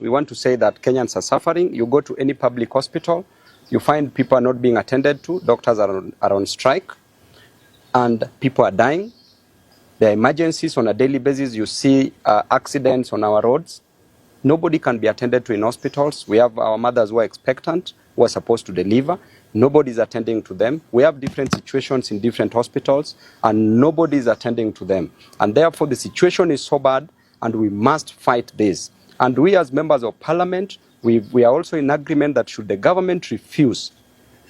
We want to say that Kenyans are suffering. You go to any public hospital, you find people are not being attended to, doctors are on strike, and people are dying. There are emergencies on a daily basis. You see accidents on our roads. Nobody can be attended to in hospitals. We have our mothers who are expectant, who are supposed to deliver. Nobody is attending to them. We have different situations in different hospitals, and nobody is attending to them. And therefore, the situation is so bad, and we must fight this. And we as members of parliament, we are also in agreement that should the government refuse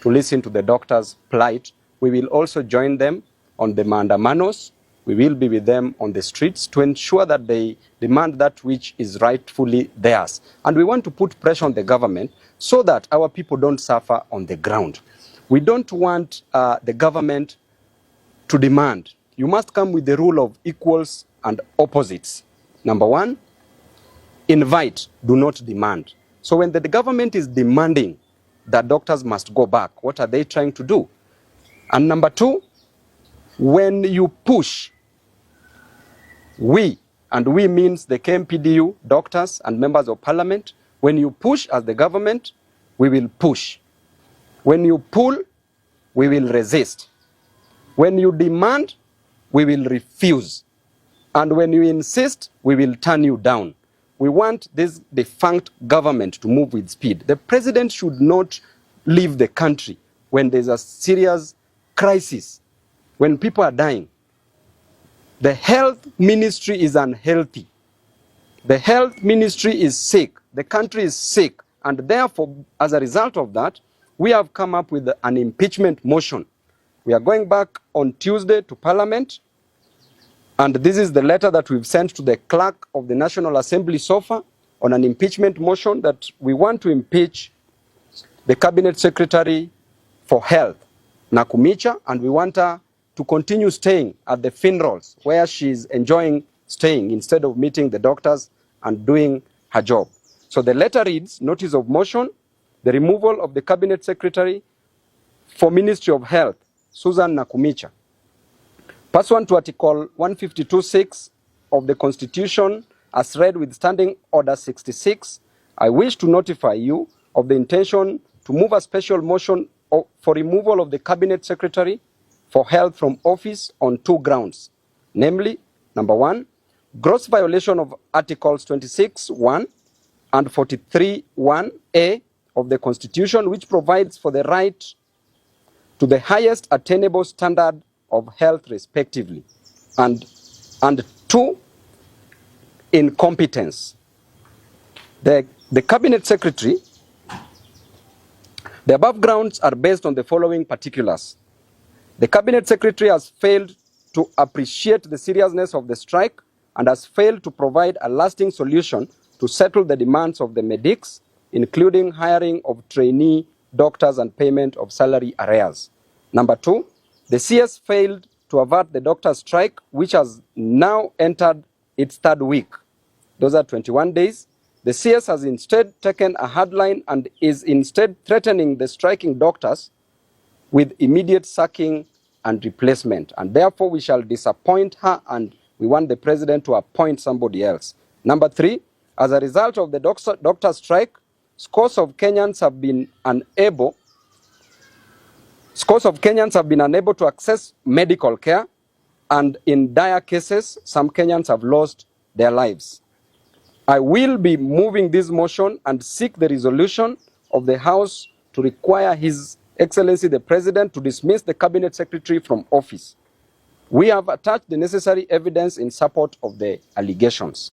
to listen to the doctors' plight, we will also join them on the maandamanos. We will be with them on the streets to ensure that they demand that which is rightfully theirs. And we want to put pressure on the government so that our people don't suffer on the ground. We don't want the government to demand. You must come with the rule of equals and opposites. Number one, invite, do not demand. So when the government is demanding that doctors must go back, what are they trying to do? And number two, when you push, we means the KMPDU, doctors and members of parliament, when you push as the government, we will push. When you pull, we will resist. When you demand, we will refuse. And when you insist, we will turn you down. We want this defunct government to move with speed. The president should not leave the country when there's a serious crisis, when people are dying. The health ministry is unhealthy. The health ministry is sick. The country is sick. And therefore, as a result of that, we have come up with an impeachment motion. We are going back on Tuesday to Parliament. And this is the letter that we've sent to the clerk of the National Assembly so far on an impeachment motion that we want to impeach the Cabinet Secretary for Health, Nakhumicha, and we want her to continue staying at the funerals where she's enjoying staying instead of meeting the doctors and doing her job. So the letter reads, notice of motion, the removal of the Cabinet Secretary for Ministry of Health, Susan Nakhumicha. Pursuant to Article 152(6) of the Constitution, as read with Standing Order 66, I wish to notify you of the intention to move a special motion for removal of the Cabinet Secretary for Health from office on two grounds. Namely, number one, gross violation of Articles 26(1) and 43(1)(a) of the Constitution, which provides for the right to the highest attainable standard of health respectively, and two, incompetence. The Cabinet Secretary, the above grounds are based on the following particulars. The Cabinet Secretary has failed to appreciate the seriousness of the strike and has failed to provide a lasting solution to settle the demands of the medics, including hiring of trainee doctors and payment of salary arrears. Number two, the CS failed to avert the doctor strike, which has now entered its third week. Those are 21 days. The CS has instead taken a hard line and is instead threatening the striking doctors with immediate sacking and replacement. And therefore, we shall disappoint her and we want the president to appoint somebody else. Number three, as a result of the doctor strike, scores of Kenyans have been unable to access medical care, and in dire cases, some Kenyans have lost their lives. I will be moving this motion and seek the resolution of the House to require His Excellency the President to dismiss the Cabinet Secretary from office. We have attached the necessary evidence in support of the allegations.